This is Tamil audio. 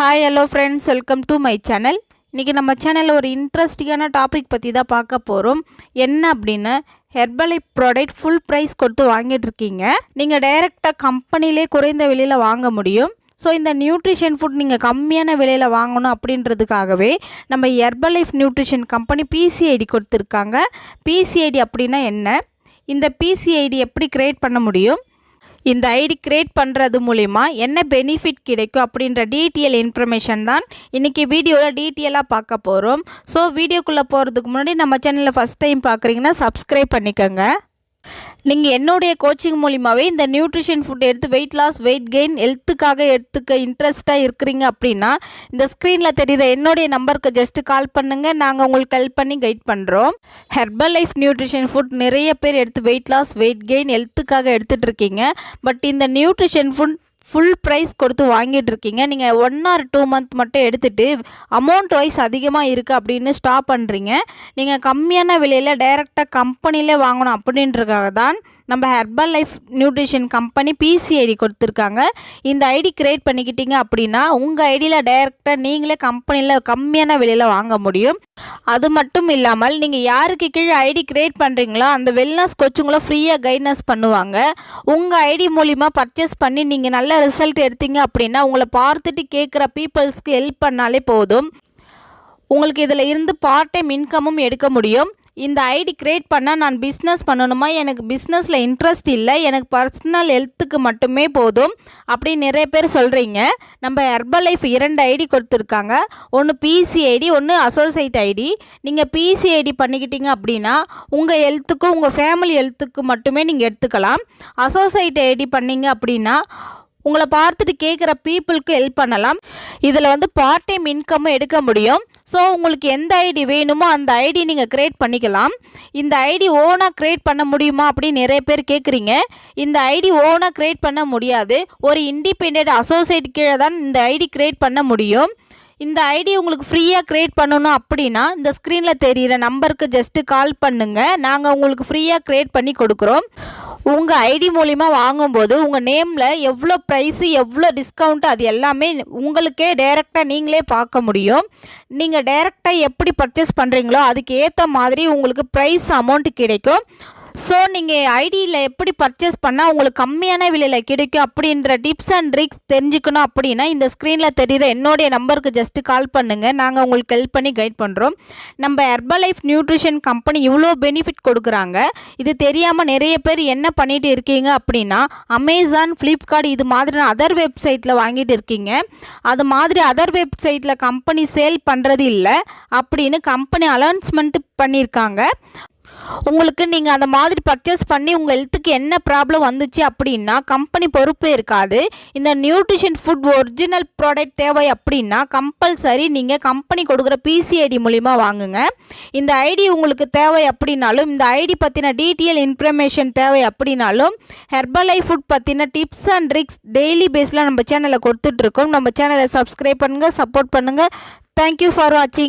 Hi hello friends, welcome to my channel. இன்றைக்கி நம்ம சேனலில் ஒரு இன்ட்ரெஸ்டிங்கான டாபிக் பற்றி தான் பார்க்க போகிறோம். என்ன அப்படின்னு, ஹெர்பலைஃப் ப்ராடக்ட் ஃபுல் ப்ரைஸ் கொடுத்து வாங்கிட்டுருக்கீங்க. நீங்கள் டைரெக்டாக கம்பெனிலே குறைந்த விலையில் வாங்க முடியும். ஸோ இந்த நியூட்ரிஷன் ஃபுட் நீங்கள் கம்மியான விலையில் வாங்கணும் அப்படின்றதுக்காகவே நம்ம ஹெர்பலைஃப் நியூட்ரிஷன் கம்பெனி பிசிஐடி கொடுத்துருக்காங்க. பிசிஐடி அப்படின்னா என்ன, இந்த பிசிஐடி எப்படி க்ரியேட் பண்ண முடியும், இந்த ஐடி க்ரியேட் பண்ணுறது மூலிமா என்ன பெனிஃபிட் கிடைக்கும் அப்படின்ற டீட்டெயில் இன்ஃபர்மேஷன் தான் இன்றைக்கி வீடியோவில் டீட்டெயிலாக பார்க்க போகிறோம். ஸோ வீடியோக்குள்ளே போகிறதுக்கு முன்னாடி நம்ம சேனலில் ஃபஸ்ட் டைம் பார்க்குறீங்கன்னா சப்ஸ்கிரைப் பண்ணிக்கோங்க. நீங்கள் என்னுடைய கோச்சிங் மூலிமாவே இந்த நியூட்ரிஷன் ஃபுட் எடுத்து வெயிட் லாஸ், வெயிட் கெயின், ஹெல்த்துக்காக எடுத்துக்க இன்ட்ரெஸ்ட்டாக இருக்கிறீங்க அப்படின்னா இந்த ஸ்க்ரீனில் தெரிகிற என்னுடைய நம்பருக்கு ஜஸ்ட்டு கால் பண்ணுங்கள். நாங்கள் உங்களுக்கு ஹெல்ப் பண்ணி கைட் பண்ணுறோம். ஹெர்பலைஃப் நியூட்ரிஷன் ஃபுட் நிறைய பேர் எடுத்து வெயிட் லாஸ், வெயிட் கெயின், ஹெல்த்துக்காக எடுத்துகிட்டு இருக்கீங்க. பட் இந்த நியூட்ரிஷன் ஃபுட் ஃபுல் ப்ரைஸ் கொடுத்து வாங்கிட்டு இருக்கீங்க. நீங்கள் 1 or 2 month மட்டும் எடுத்துகிட்டு அமௌண்ட் வைஸ் அதிகமாக இருக்குது அப்படின்னு ஸ்டாப் பண்ணுறீங்க. நீங்கள் கம்மியான விலையில் டைரெக்டாக கம்பெனிலே வாங்கணும் அப்படின்றதுக்காக தான் நம்ம ஹெர்பலைஃப் நியூட்ரிஷன் கம்பெனி பிசிஐடி கொடுத்துருக்காங்க. இந்த ஐடி க்ரியேட் பண்ணிக்கிட்டீங்க அப்படின்னா உங்கள் ஐடியில் டைரெக்டாக நீங்களே கம்பெனியில் கம்மியான விலையில் வாங்க முடியும். அது மட்டும் இல்லாமல் நீங்கள் யாருக்கு கீழே ஐடி க்ரியேட் பண்ணுறீங்களோ அந்த வெல்னஸ் கோச்சுங்களும் ஃப்ரீயாக கைட்னஸ் பண்ணுவாங்க. உங்கள் ஐடி மூலிமா பர்ச்சேஸ் பண்ணி நீங்கள் நல்ல ரிசல்ட் எடுத்தீங்க அப்படின்னா உங்களை பார்த்துட்டு கேட்குற பீப்புள்ஸ்க்கு ஹெல்ப் பண்ணாலே போதும். உங்களுக்கு இதில் இருந்து பார்ட் டைம் இன்கமும் எடுக்க முடியும். இந்த ஐடி க்ரியேட் பண்ணால் நான் பிஸ்னஸ் பண்ணணுமா, எனக்கு பிஸ்னஸில் இன்ட்ரெஸ்ட் இல்லை, எனக்கு பர்சனல் ஹெல்த்துக்கு மட்டுமே போதும் அப்படின்னு நிறைய பேர் சொல்கிறீங்க. நம்ம ஹெர்பலைஃப் 2 ஐடி கொடுத்துருக்காங்க. ஒன்று பிசிஐடி, ஒன்று அசோசியேட் ஐடி. நீங்கள் பிசிஐடி பண்ணிக்கிட்டீங்க அப்படின்னா உங்கள் ஹெல்த்துக்கும் உங்கள் ஃபேமிலி ஹெல்த்துக்கு மட்டுமே நீங்கள் எடுத்துக்கலாம். அசோசியேட் ஐடி பண்ணிங்க அப்படின்னா உங்களை பார்த்துட்டு கேட்குற பீப்புளுக்கு ஹெல்ப் பண்ணலாம். இதில் பார்ட் டைம் இன்கம்மும் எடுக்க முடியும். ஸோ உங்களுக்கு எந்த ஐடி வேணுமோ அந்த ஐடி நீங்கள் க்ரியேட் பண்ணிக்கலாம். இந்த ஐடி ஓனாக க்ரியேட் பண்ண முடியுமா அப்படின்னு நிறைய பேர் கேட்குறீங்க. இந்த ஐடி ஓனாக க்ரியேட் பண்ண முடியாது. ஒரு இண்டிபெண்டன்ட் அசோசியேட் கீழே தான் இந்த ஐடி க்ரியேட் பண்ண முடியும். இந்த ஐடி உங்களுக்கு ஃப்ரீயாக க்ரியேட் பண்ணணும் அப்படின்னா இந்த ஸ்க்ரீனில் தெரிகிற நம்பருக்கு ஜஸ்ட்டு கால் பண்ணுங்கள். நாங்கள் உங்களுக்கு ஃப்ரீயாக க்ரியேட் பண்ணி கொடுக்குறோம். உங்கள் ஐடி மூலிமா வாங்கும்போது உங்கள் நேமில் எவ்வளோ ப்ரைஸு, எவ்வளோ டிஸ்கவுண்ட்டு, அது எல்லாமே உங்களுக்கே டைரெக்டாக நீங்களே பார்க்க முடியும். நீங்கள் டைரெக்டாக எப்படி பர்ச்சேஸ் பண்ணுறீங்களோ அதுக்கு ஏற்ற மாதிரி உங்களுக்கு ப்ரைஸ் அமௌண்ட்டு கிடைக்கும். ஸோ நீங்கள் ஐடியில் எப்படி பர்ச்சேஸ் பண்ணால் உங்களுக்கு கம்மியான விலையில் கிடைக்கும் அப்படின்ற டிப்ஸ் அண்ட் ட்ரிக்ஸ் தெரிஞ்சுக்கணும் அப்படின்னா இந்த ஸ்க்ரீனில் தெரிகிற என்னுடைய நம்பருக்கு ஜஸ்ட்டு கால் பண்ணுங்கள். நாங்கள் உங்களுக்கு ஹெல்ப் பண்ணி கைட் பண்ணுறோம். நம்ம ஹெர்பலைஃப் நியூட்ரிஷன் கம்பெனி இவ்வளோ பெனிஃபிட் கொடுக்குறாங்க. இது தெரியாமல் நிறைய பேர் என்ன பண்ணிட்டு இருக்கீங்க அப்படின்னா அமேசான், ஃப்ளிப்கார்ட் இது மாதிரி அதர் வெப்சைட்டில் வாங்கிட்டு இருக்கீங்க. அது மாதிரி அதர் வெப்சைட்டில் கம்பெனி சேல் பண்ணுறது இல்லை அப்படின்னு கம்பெனி அனௌன்ஸ்மெண்ட் பண்ணியிருக்காங்க. உங்களுக்கு நீங்கள் அந்த மாதிரி பர்ச்சேஸ் பண்ணி உங்கள் ஹெல்த்துக்கு என்ன ப்ராப்ளம் வந்துச்சு அப்படின்னா கம்பெனி பொறுப்பே இருக்காது. இந்த நியூட்ரிஷன் ஃபுட் ஒரிஜினல் ப்ராடக்ட் தேவை அப்படின்னா கம்பல்சரி நீங்கள் கம்பெனி கொடுக்குற பிசிஐடி மூலிமா வாங்குங்க. இந்த ஐடி உங்களுக்கு தேவை அப்படின்னாலும், இந்த ஐடி பற்றின டீட்டெயில் இன்ஃபர்மேஷன் தேவை அப்படின்னாலும், ஹெர்பலைஃப் ஃபுட் பற்றின டிப்ஸ் அண்ட் ட்ரிக்ஸ் டெய்லி பேஸில் நம்ம சேனலில் கொடுத்துட்ருக்கோம். நம்ம சேனலை சப்ஸ்கிரைப் பண்ணுங்கள், சப்போர்ட் பண்ணுங்கள். தேங்க்யூ ஃபார் வாட்சிங்.